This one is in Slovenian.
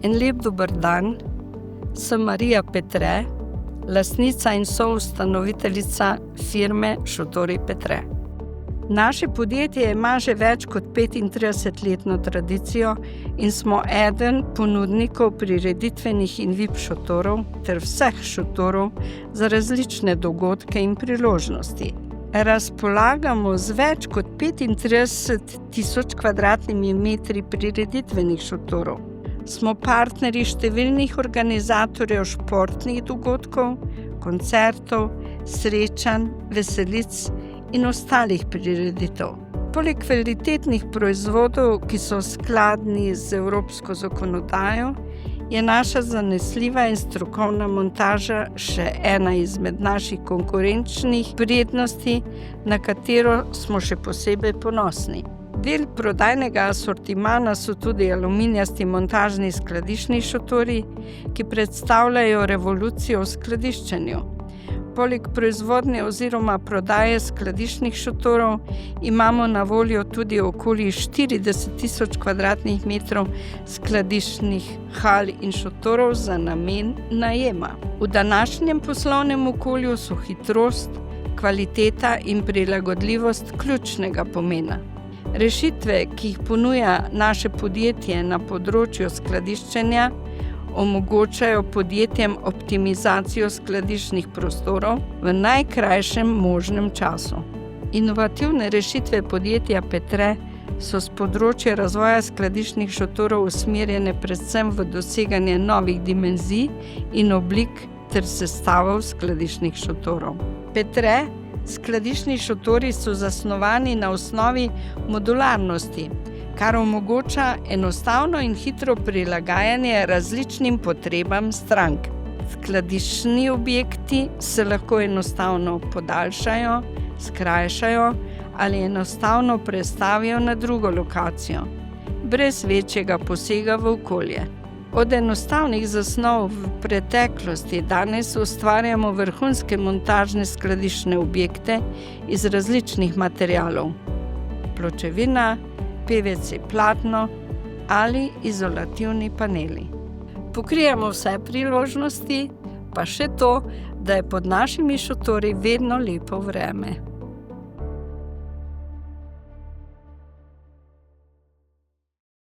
En lep dober dan, sem Marija Petre, lastnica in soustanoviteljica firme Šotori Petre. Naše podjetje ima že več kot 35-letno tradicijo in smo eden ponudnikov prireditvenih in VIP šotorov ter vseh šotorov za različne dogodke in priložnosti. Razpolagamo z več kot 35.000 kvadratnimi metri prireditvenih šotorov. Smo partnerji številnih organizatorjev športnih dogodkov, koncertov, srečanj, veselic in ostalih prireditev. Poleg kvalitetnih proizvodov, ki so skladni z evropsko zakonodajo, je naša zanesljiva in strokovna montaža še ena izmed naših konkurenčnih prednosti, na katero smo še posebej ponosni. Del prodajnega asortimana so tudi aluminijasti montažni skladiščni šotori, ki predstavljajo revolucijo v skladiščenju. Poleg proizvodnje oziroma prodaje skladiščnih šotorov imamo na voljo tudi okoli 40.000 kvadratnih metrov skladiščnih hal in šotorov za namen najema. V današnjem poslovnem okolju so hitrost, kvaliteta in prilagodljivost ključnega pomena. Rešitve, ki jih ponuja naše podjetje na področju skladiščenja, omogočajo podjetjem optimizacijo skladiščnih prostorov v najkrajšem možnem času. Inovativne rešitve podjetja Petre so s področja razvoja skladiščnih šotorov usmerjene predvsem v doseganje novih dimenzij in oblik ter sestavo skladiščnih šotorov. Petre skladiščni šotori so zasnovani na osnovi modularnosti, kar omogoča enostavno in hitro prilagajanje različnim potrebam strank. Skladiščni objekti se lahko enostavno podaljšajo, skrajšajo ali enostavno prestavijo na drugo lokacijo, brez večjega posega v okolje. Od enostavnih zasnov v preteklosti danes ustvarjamo vrhunske montažne skladiščne objekte iz različnih materialov. Pločevina, PVC platno ali izolativni paneli. Pokrijemo vse priložnosti, pa še to, da je pod našimi šotori vedno lepo vreme.